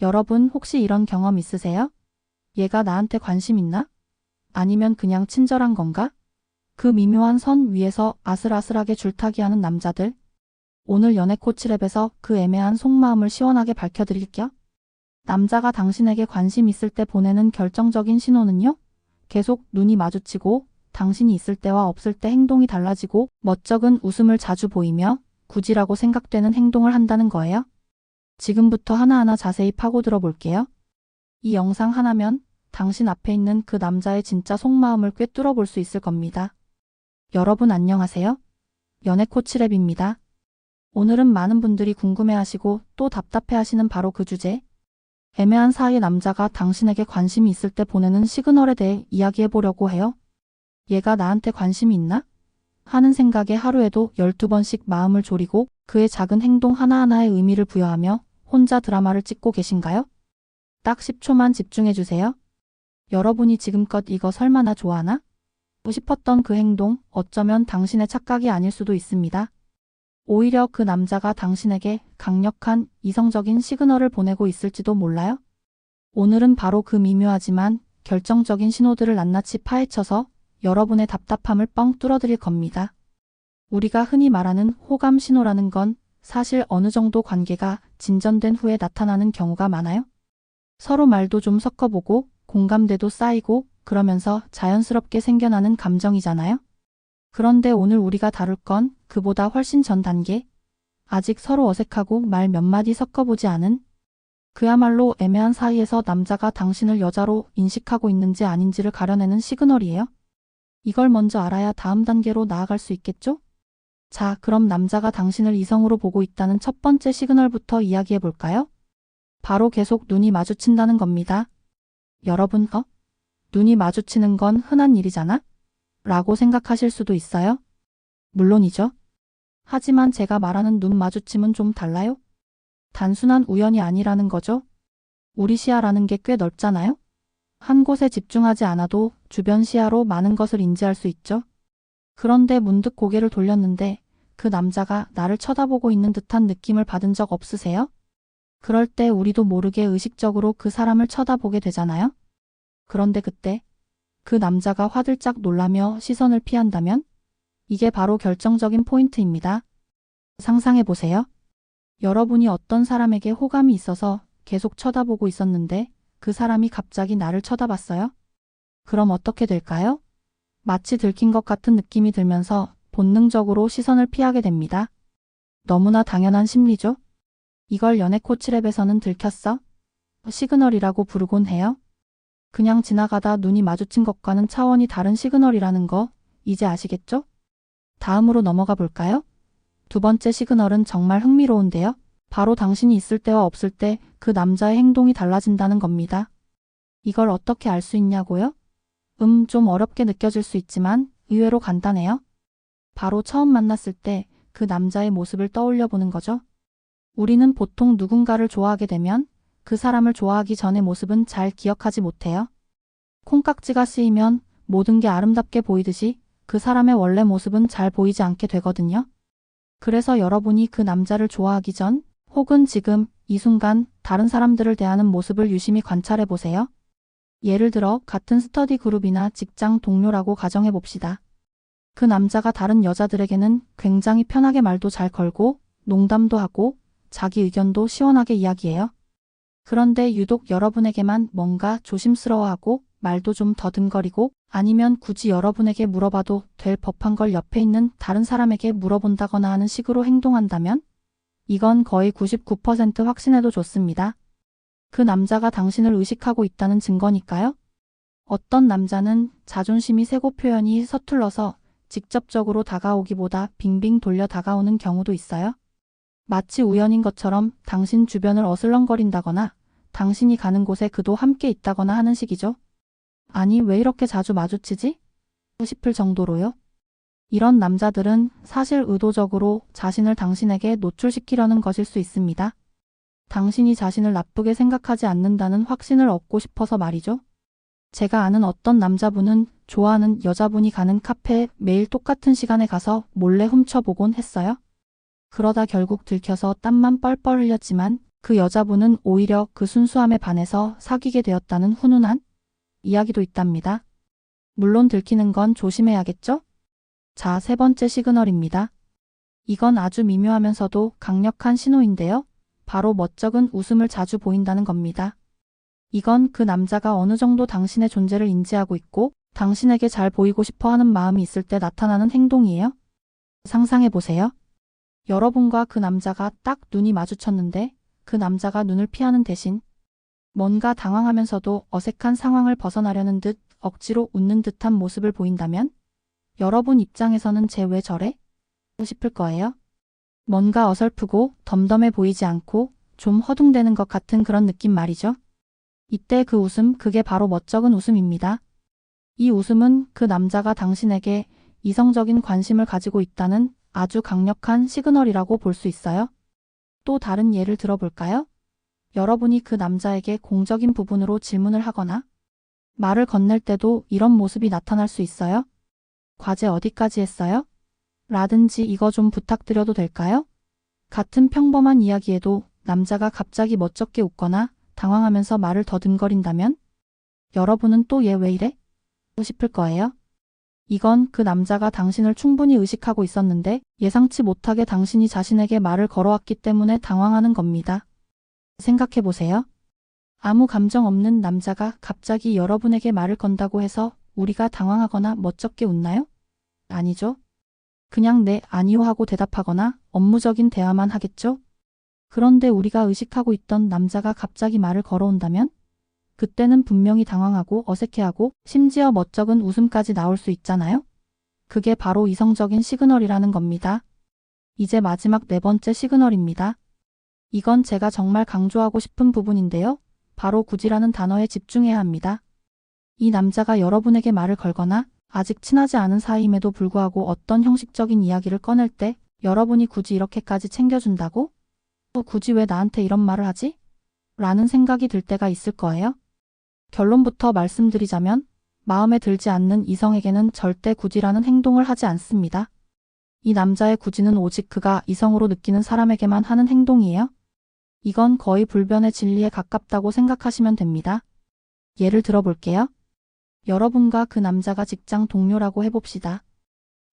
여러분 혹시 이런 경험 있으세요? 얘가 나한테 관심 있나? 아니면 그냥 친절한 건가? 그 미묘한 선 위에서 아슬아슬하게 줄타기하는 남자들. 오늘 연애 코치랩에서 그 애매한 속마음을 시원하게 밝혀드릴게요. 남자가 당신에게 관심 있을 때 보내는 결정적인 신호는요? 계속 눈이 마주치고 당신이 있을 때와 없을 때 행동이 달라지고 멋쩍은 웃음을 자주 보이며 굳이라고 생각되는 행동을 한다는 거예요. 지금부터 하나하나 자세히 파고들어 볼게요. 이 영상 하나면 당신 앞에 있는 그 남자의 진짜 속마음을 꿰뚫어 볼 수 있을 겁니다. 여러분 안녕하세요. 연애 코치랩입니다. 오늘은 많은 분들이 궁금해하시고 또 답답해하시는 바로 그 주제, 애매한 사이의 남자가 당신에게 관심이 있을 때 보내는 시그널에 대해 이야기해 보려고 해요. 얘가 나한테 관심이 있나? 하는 생각에 하루에도 12번씩 마음을 졸이고 그의 작은 행동 하나하나에 의미를 부여하며 혼자 드라마를 찍고 계신가요? 딱 10초만 집중해 주세요. 여러분이 지금껏 이거 설마 나 좋아하나? 싶었던 그 행동, 어쩌면 당신의 착각이 아닐 수도 있습니다. 오히려 그 남자가 당신에게 강력한 이성적인 시그널을 보내고 있을지도 몰라요. 오늘은 바로 그 미묘하지만 결정적인 신호들을 낱낱이 파헤쳐서 여러분의 답답함을 뻥 뚫어드릴 겁니다. 우리가 흔히 말하는 호감 신호라는 건 사실 어느 정도 관계가 진전된 후에 나타나는 경우가 많아요. 서로 말도 좀 섞어보고 공감대도 쌓이고 그러면서 자연스럽게 생겨나는 감정이잖아요. 그런데 오늘 우리가 다룰 건 그보다 훨씬 전 단계, 아직 서로 어색하고 말 몇 마디 섞어보지 않은 그야말로 애매한 사이에서 남자가 당신을 여자로 인식하고 있는지 아닌지를 가려내는 시그널이에요. 이걸 먼저 알아야 다음 단계로 나아갈 수 있겠죠? 자, 그럼 남자가 당신을 이성으로 보고 있다는 첫 번째 시그널부터 이야기해 볼까요? 바로 계속 눈이 마주친다는 겁니다. 여러분, 눈이 마주치는 건 흔한 일이잖아? 라고 생각하실 수도 있어요. 물론이죠. 하지만 제가 말하는 눈 마주침은 좀 달라요. 단순한 우연이 아니라는 거죠. 우리 시야라는 게 꽤 넓잖아요. 한 곳에 집중하지 않아도 주변 시야로 많은 것을 인지할 수 있죠. 그런데 문득 고개를 돌렸는데 그 남자가 나를 쳐다보고 있는 듯한 느낌을 받은 적 없으세요? 그럴 때 우리도 모르게 의식적으로 그 사람을 쳐다보게 되잖아요. 그런데 그때 그 남자가 화들짝 놀라며 시선을 피한다면 이게 바로 결정적인 포인트입니다. 상상해 보세요. 여러분이 어떤 사람에게 호감이 있어서 계속 쳐다보고 있었는데 그 사람이 갑자기 나를 쳐다봤어요. 그럼 어떻게 될까요? 마치 들킨 것 같은 느낌이 들면서 본능적으로 시선을 피하게 됩니다. 너무나 당연한 심리죠? 이걸 연애 코치랩에서는 들켰어? 시그널이라고 부르곤 해요. 그냥 지나가다 눈이 마주친 것과는 차원이 다른 시그널이라는 거 이제 아시겠죠? 다음으로 넘어가 볼까요? 두 번째 시그널은 정말 흥미로운데요. 바로 당신이 있을 때와 없을 때 그 남자의 행동이 달라진다는 겁니다. 이걸 어떻게 알 수 있냐고요? 좀 어렵게 느껴질 수 있지만 의외로 간단해요. 바로 처음 만났을 때 그 남자의 모습을 떠올려 보는 거죠. 우리는 보통 누군가를 좋아하게 되면 그 사람을 좋아하기 전의 모습은 잘 기억하지 못해요. 콩깍지가 쓰이면 모든 게 아름답게 보이듯이 그 사람의 원래 모습은 잘 보이지 않게 되거든요. 그래서 여러분이 그 남자를 좋아하기 전 혹은 지금 이 순간 다른 사람들을 대하는 모습을 유심히 관찰해 보세요. 예를 들어 같은 스터디 그룹이나 직장 동료라고 가정해 봅시다. 그 남자가 다른 여자들에게는 굉장히 편하게 말도 잘 걸고 농담도 하고 자기 의견도 시원하게 이야기해요. 그런데 유독 여러분에게만 뭔가 조심스러워하고 말도 좀 더듬거리고 아니면 굳이 여러분에게 물어봐도 될 법한 걸 옆에 있는 다른 사람에게 물어본다거나 하는 식으로 행동한다면 이건 거의 99% 확신해도 좋습니다. 그 남자가 당신을 의식하고 있다는 증거니까요. 어떤 남자는 자존심이 세고 표현이 서툴러서 직접적으로 다가오기보다 빙빙 돌려 다가오는 경우도 있어요. 마치 우연인 것처럼 당신 주변을 어슬렁거린다거나 당신이 가는 곳에 그도 함께 있다거나 하는 식이죠. 아니, 왜 이렇게 자주 마주치지? 싶을 정도로요. 이런 남자들은 사실 의도적으로 자신을 당신에게 노출시키려는 것일 수 있습니다. 당신이 자신을 나쁘게 생각하지 않는다는 확신을 얻고 싶어서 말이죠. 제가 아는 어떤 남자분은 좋아하는 여자분이 가는 카페에 매일 똑같은 시간에 가서 몰래 훔쳐보곤 했어요. 그러다 결국 들켜서 땀만 뻘뻘 흘렸지만 그 여자분은 오히려 그 순수함에 반해서 사귀게 되었다는 훈훈한 이야기도 있답니다. 물론 들키는 건 조심해야겠죠? 자, 세 번째 시그널입니다. 이건 아주 미묘하면서도 강력한 신호인데요. 바로 멋쩍은 웃음을 자주 보인다는 겁니다. 이건 그 남자가 어느 정도 당신의 존재를 인지하고 있고 당신에게 잘 보이고 싶어 하는 마음이 있을 때 나타나는 행동이에요. 상상해 보세요. 여러분과 그 남자가 딱 눈이 마주쳤는데 그 남자가 눈을 피하는 대신 뭔가 당황하면서도 어색한 상황을 벗어나려는 듯 억지로 웃는 듯한 모습을 보인다면 여러분 입장에서는 쟤 왜 저래? 싶을 거예요. 뭔가 어설프고 덤덤해 보이지 않고 좀 허둥대는 것 같은 그런 느낌 말이죠. 이때 그 웃음, 그게 바로 멋쩍은 웃음입니다. 이 웃음은 그 남자가 당신에게 이성적인 관심을 가지고 있다는 아주 강력한 시그널이라고 볼 수 있어요. 또 다른 예를 들어볼까요? 여러분이 그 남자에게 공적인 부분으로 질문을 하거나 말을 건넬 때도 이런 모습이 나타날 수 있어요. 과제 어디까지 했어요? 라든지 이거 좀 부탁드려도 될까요? 같은 평범한 이야기에도 남자가 갑자기 멋쩍게 웃거나 당황하면서 말을 더듬거린다면 여러분은 또 얘 왜 이래? 싶을 거예요. 이건 그 남자가 당신을 충분히 의식하고 있었는데 예상치 못하게 당신이 자신에게 말을 걸어왔기 때문에 당황하는 겁니다. 생각해 보세요. 아무 감정 없는 남자가 갑자기 여러분에게 말을 건다고 해서 우리가 당황하거나 멋쩍게 웃나요? 아니죠. 그냥 네, 아니요 하고 대답하거나 업무적인 대화만 하겠죠? 그런데 우리가 의식하고 있던 남자가 갑자기 말을 걸어온다면 그때는 분명히 당황하고 어색해하고 심지어 멋쩍은 웃음까지 나올 수 있잖아요? 그게 바로 이성적인 시그널이라는 겁니다. 이제 마지막 네 번째 시그널입니다. 이건 제가 정말 강조하고 싶은 부분인데요. 바로 굳이라는 단어에 집중해야 합니다. 이 남자가 여러분에게 말을 걸거나 아직 친하지 않은 사이임에도 불구하고 어떤 형식적인 이야기를 꺼낼 때 여러분이 굳이 이렇게까지 챙겨준다고? 굳이 왜 나한테 이런 말을 하지? 라는 생각이 들 때가 있을 거예요. 결론부터 말씀드리자면 마음에 들지 않는 이성에게는 절대 굳이라는 행동을 하지 않습니다. 이 남자의 굳이는 오직 그가 이성으로 느끼는 사람에게만 하는 행동이에요. 이건 거의 불변의 진리에 가깝다고 생각하시면 됩니다. 예를 들어볼게요. 여러분과 그 남자가 직장 동료라고 해봅시다.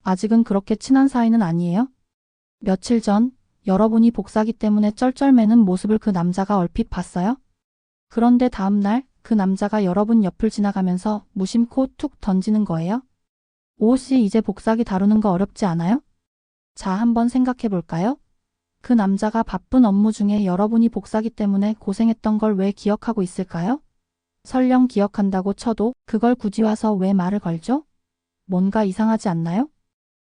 아직은 그렇게 친한 사이는 아니에요. 며칠 전 여러분이 복사기 때문에 쩔쩔매는 모습을 그 남자가 얼핏 봤어요. 그런데 다음 날 그 남자가 여러분 옆을 지나가면서 무심코 툭 던지는 거예요. 오씨, 이제 복사기 다루는 거 어렵지 않아요? 자, 한번 생각해 볼까요? 그 남자가 바쁜 업무 중에 여러분이 복사기 때문에 고생했던 걸 왜 기억하고 있을까요? 설령 기억한다고 쳐도 그걸 굳이 와서 왜 말을 걸죠? 뭔가 이상하지 않나요?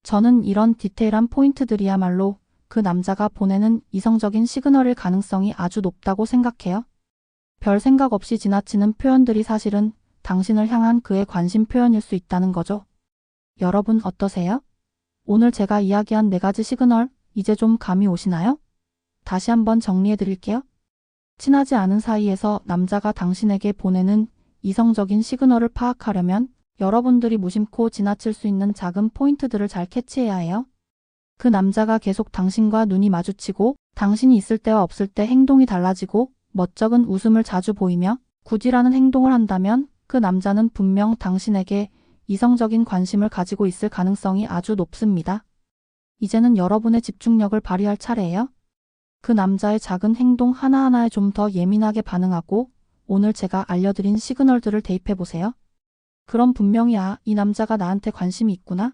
저는 이런 디테일한 포인트들이야말로 그 남자가 보내는 이성적인 시그널일 가능성이 아주 높다고 생각해요. 별 생각 없이 지나치는 표현들이 사실은 당신을 향한 그의 관심 표현일 수 있다는 거죠. 여러분 어떠세요? 오늘 제가 이야기한 4가지 시그널, 이제 좀 감이 오시나요? 다시 한번 정리해 드릴게요. 친하지 않은 사이에서 남자가 당신에게 보내는 이성적인 시그널을 파악하려면 여러분들이 무심코 지나칠 수 있는 작은 포인트들을 잘 캐치해야 해요. 그 남자가 계속 당신과 눈이 마주치고 당신이 있을 때와 없을 때 행동이 달라지고 멋쩍은 웃음을 자주 보이며 굳이라는 행동을 한다면 그 남자는 분명 당신에게 이성적인 관심을 가지고 있을 가능성이 아주 높습니다. 이제는 여러분의 집중력을 발휘할 차례예요. 그 남자의 작은 행동 하나하나에 좀 더 예민하게 반응하고 오늘 제가 알려드린 시그널들을 대입해보세요. 그럼 분명히 이 남자가 나한테 관심이 있구나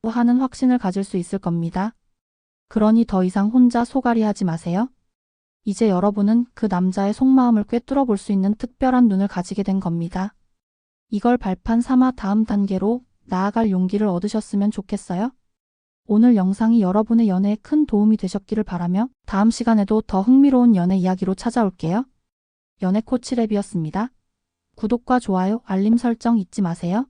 하는 확신을 가질 수 있을 겁니다. 그러니 더 이상 혼자 소갈이하지 마세요. 이제 여러분은 그 남자의 속마음을 꿰뚫어 볼 수 있는 특별한 눈을 가지게 된 겁니다. 이걸 발판 삼아 다음 단계로 나아갈 용기를 얻으셨으면 좋겠어요. 오늘 영상이 여러분의 연애에 큰 도움이 되셨기를 바라며 다음 시간에도 더 흥미로운 연애 이야기로 찾아올게요. 연애 코치 랩이었습니다. 구독과 좋아요, 알림 설정 잊지 마세요.